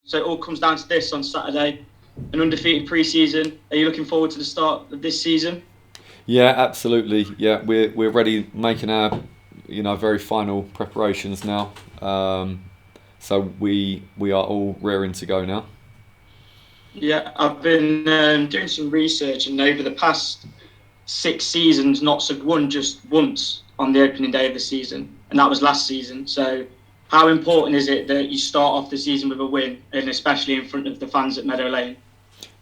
So it all comes down to this on Saturday, an undefeated pre-season. Are you looking forward to the start of this season? Yeah, absolutely. Yeah, we're ready, making our very final preparations now. So we are all raring to go now. Yeah, I've been doing some research, and over the past 6 seasons, Notts have won just once on the opening day of the season, and that was last season. So, how important is it that you start off the season with a win, and especially in front of the fans at Meadow Lane?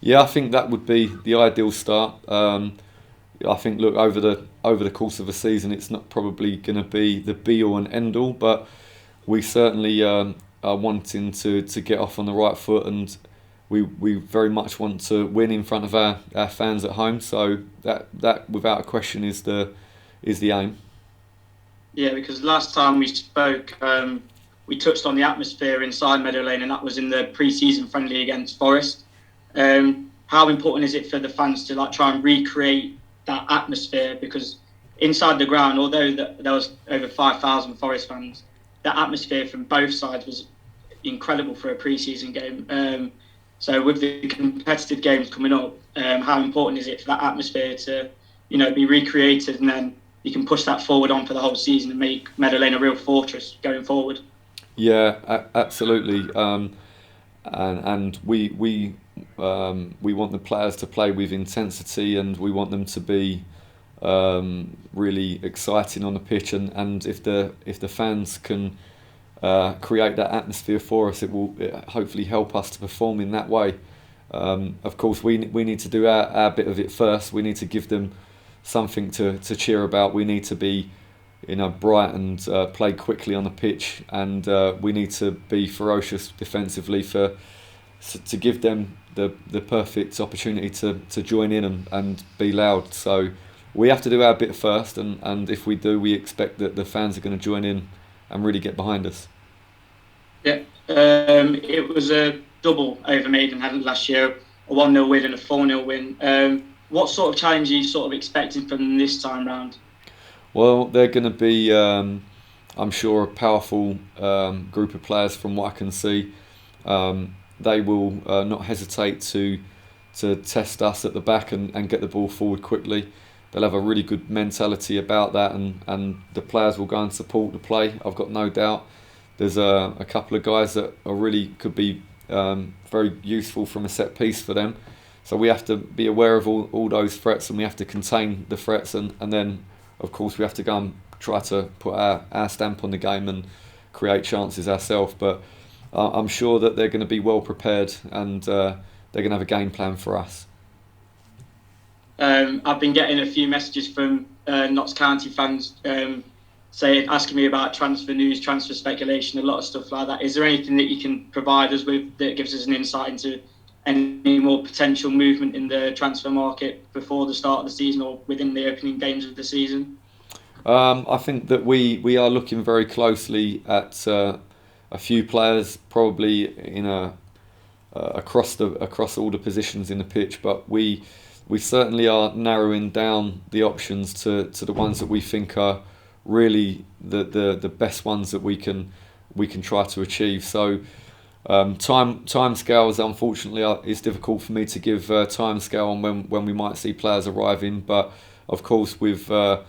Yeah, I think that would be the ideal start. I think look over the course of a season, it's not probably going to be the be all and end all, but we certainly are wanting to get off on the right foot, and we very much want to win in front of our fans at home. So that without a question is the aim. Yeah, because last time we spoke, we touched on the atmosphere inside Meadow Lane, and that was in the pre-season friendly against Forest. How important is it for the fans to try and recreate that atmosphere? Because inside the ground, although there was over 5,000 Forest fans, the atmosphere from both sides was incredible for a pre-season game. So with the competitive games coming up, how important is it for that atmosphere to, be recreated, and then you can push that forward on for the whole season and make Meadow Lane a real fortress going forward? Yeah, absolutely. And we want the players to play with intensity, and we want them to be really exciting on the pitch. And if the fans can create that atmosphere for us, it will hopefully help us to perform in that way. Of course, we need to do our bit of it first. We need to give them something to cheer about. We need to be bright and play quickly on the pitch, and we need to be ferocious defensively to give them the perfect opportunity to join in and be loud. So we have to do our bit first, and if we do, we expect that the fans are going to join in and really get behind us. Yeah, it was a double over Maidenhead last year, a 1-0 win and a 4-0 win. What sort of challenge are you sort of expecting from them this time round? Well, they're going to be, I'm sure, a powerful group of players from what I can see. They will not hesitate to test us at the back and get the ball forward quickly. They'll have a really good mentality about that, and the players will go and support the play. I've got no doubt. There's a couple of guys that are really could be very useful from a set piece for them. So we have to be aware of all those threats, and we have to contain the threats, and then of course we have to go and try to put our stamp on the game and create chances ourselves. But I'm sure that they're going to be well prepared, and they're going to have a game plan for us. I've been getting a few messages from Notts County fans asking me about transfer news, transfer speculation, a lot of stuff like that. Is there anything that you can provide us with that gives us an insight into any more potential movement in the transfer market before the start of the season or within the opening games of the season? I think that we are looking very closely at a few players, probably across all the positions in the pitch, but we certainly are narrowing down the options to the ones that we think are really the best ones that we can try to achieve. So time scales, unfortunately, is difficult for me to give time scale on when we might see players arriving. But of course, with the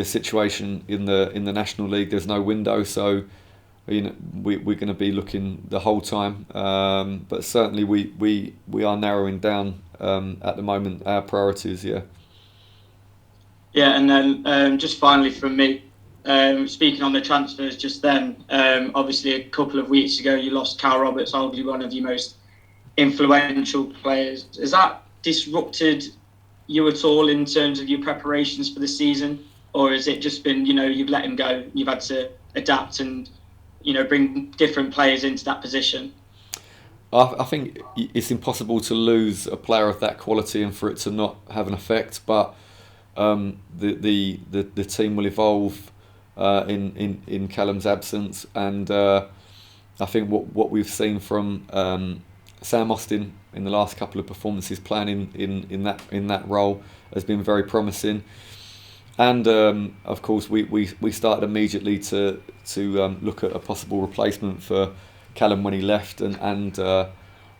situation in the National League, there's no window, so we're going to be looking the whole time. But certainly we are narrowing down at the moment our priorities. Yeah. Yeah, and then just finally from me, speaking on the transfers just then, obviously a couple of weeks ago you lost Cal Roberts, arguably one of your most influential players. Has that disrupted you at all in terms of your preparations for the season? Or has it just been, you've let him go, you've had to adapt and, bring different players into that position? I think it's impossible to lose a player of that quality and for it to not have an effect. But the team will evolve in Callum's absence, and I think what we've seen from Sam Austin in the last couple of performances playing in that role has been very promising. And of course we started immediately to look at a possible replacement for Callum when he left, and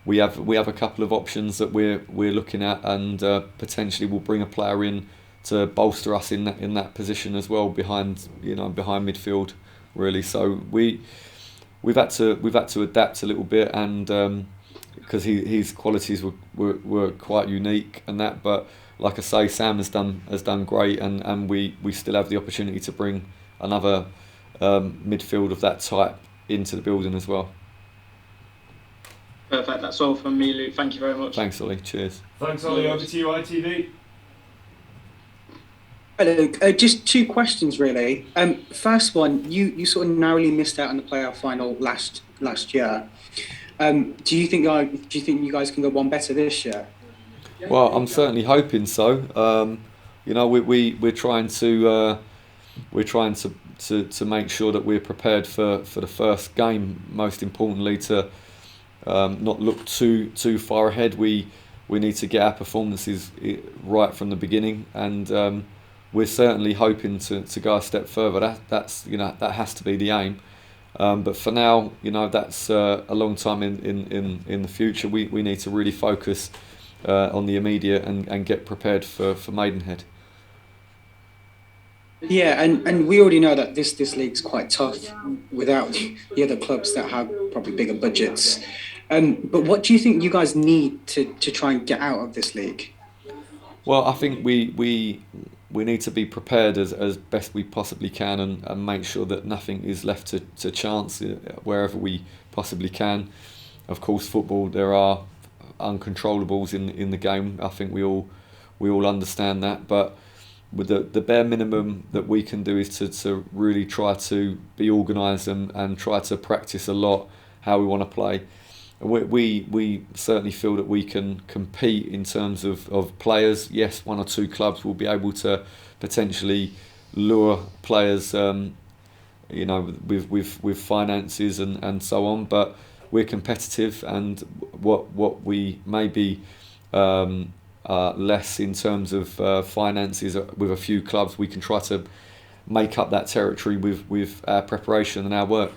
we have a couple of options that we're looking at, and potentially we'll bring a player in to bolster us in that position as well, behind midfield, really. So we've had to adapt a little bit, and because his qualities were quite unique and that. But like I say, Sam has done great, and we still have the opportunity to bring another midfield of that type into the building as well. Perfect. That's all from me, Luke. Thank you very much. Thanks, Ollie. Cheers. Thanks, Ollie. Over to you, ITV. Hello, just two questions really. First one, you sort of narrowly missed out on the playoff final last year. Do you think you guys can go one better this year? Well, I'm certainly hoping so. We're trying to make sure that we're prepared for the first game. Most importantly, to not look too far ahead. We need to get our performances right from the beginning, and we're certainly hoping to go a step further. That has to be the aim. But for now, that's a long time in the future. We need to really focus on the immediate and get prepared for Maidenhead. Yeah, and we already know that this league's quite tough without the other clubs that have probably bigger budgets. But what do you think you guys need to try and get out of this league? Well, I think we need to be prepared as best we possibly can, and make sure that nothing is left to chance wherever we possibly can. Of course, football, there are uncontrollables in the game. I think we all understand that, but with the bare minimum that we can do is to really try to be organised and try to practice a lot how we want to play. We certainly feel that we can compete in terms of players. Yes, one or two clubs will be able to potentially lure players, with finances and so on. But we're competitive, and what we may be less in terms of finances with a few clubs, we can try to make up that territory with our preparation and our work.